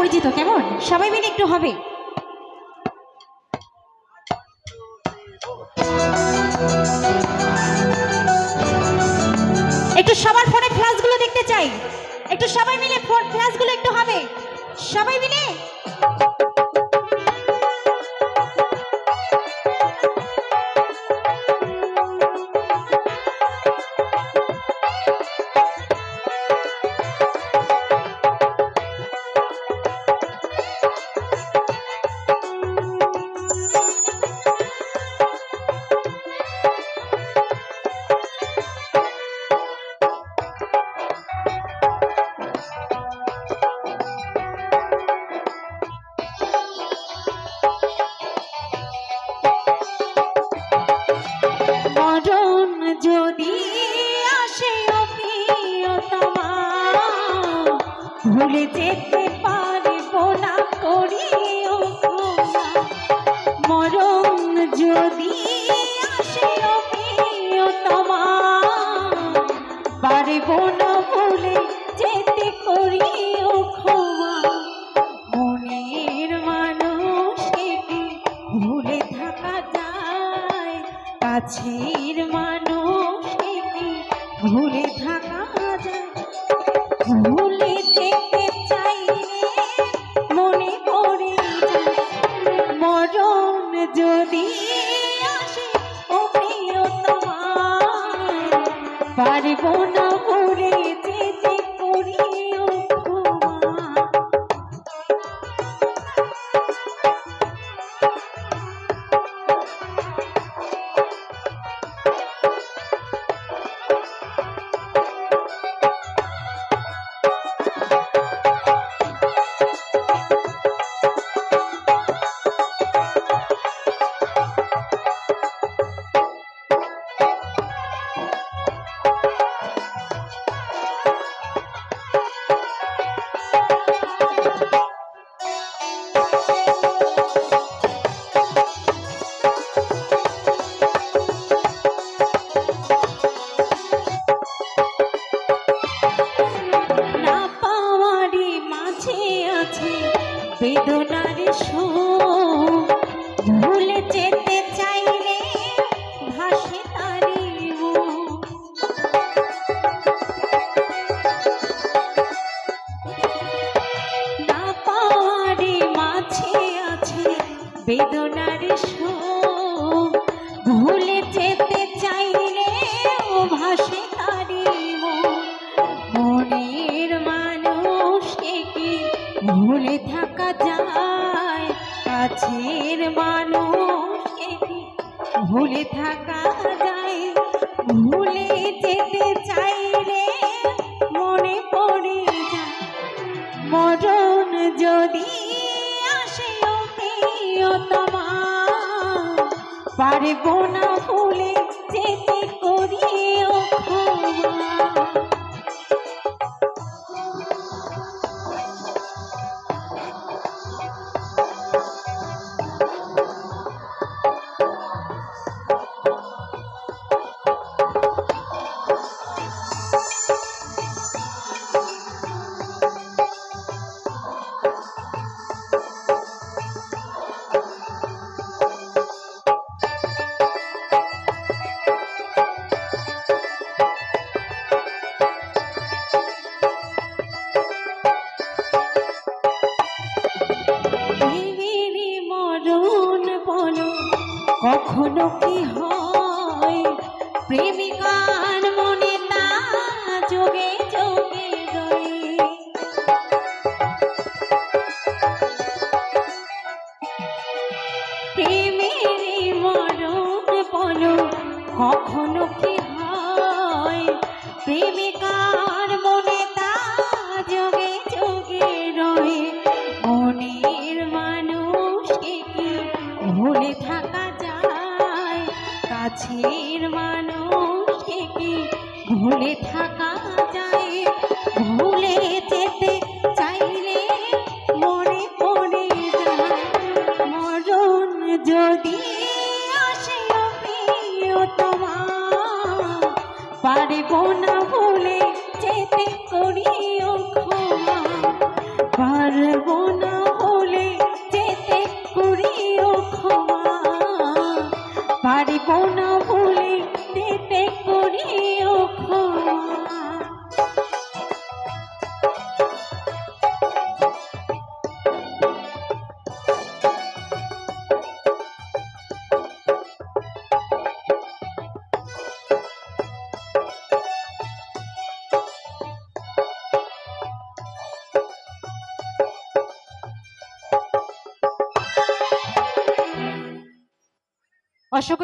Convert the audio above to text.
পরিচিত, কেমন সবাই মিলে একটু হবে। একটু সবার ফোনে ফ্ল্যাশগুলো দেখতে চাই, একটু সবাই মিলে ফোন ফ্ল্যাশগুলো একটু হবে সবাই মিলে। যদি আসে প্রিয়তমা ভুলে যেতে পারবো না করিও ক্ষমা। মরণ যদি আসে প্রিয়তমা পারবো না ভুলে যেতে করিও ক্ষমা। মনের মানুষকে কি ভুলে থাকা যায়, কাছের মানুষকে কি ভুলে থাকা যায়। ভুলে যেতে চাইলে মনে পড়ে যায়, মরণ যদি আসে ও প্রিয়তমা পারবো না ভুলে যেতে করিও ক্ষমা। বেদনার সুর ভুলে যেতে চাইলে ভাসে তারি মুখ। না পাওয়ারে মাঝে আছে বেদনার সুর ভুলে যেতে চাইলে ভাসে তারি মুখ। মনের মানুষকে কি ভুলে থাকা যায়, কাছের মানুষকে কি ভুলে থাকা যায়। ভুলে যেতে চাইলে মনে পড়ে যায়, মরণ যদি আসে প্রিয়তমা পারবো না ভুলে যেতে করিও ক্ষমা। কখনো কি হয় প্রেমিকার মনে তা যোগে যোগে রয়ে। প্রেমের মরণ বলো কখনো কি হয় প্রেমিকার মনে তা যোগে যোগে রয়ে। মনের মানুষকে কি ভুলে থাকা যায়, কাছের মানুষকে কি ভুলে থাকা যায়। ভুলে যেতে চাইলে মনে পড়ে যায়, মরণ যদি আসে প্রিয়তমা পারবো না ভুলে যেতে করিও ক্ষমা। পারবো না অসংখ্য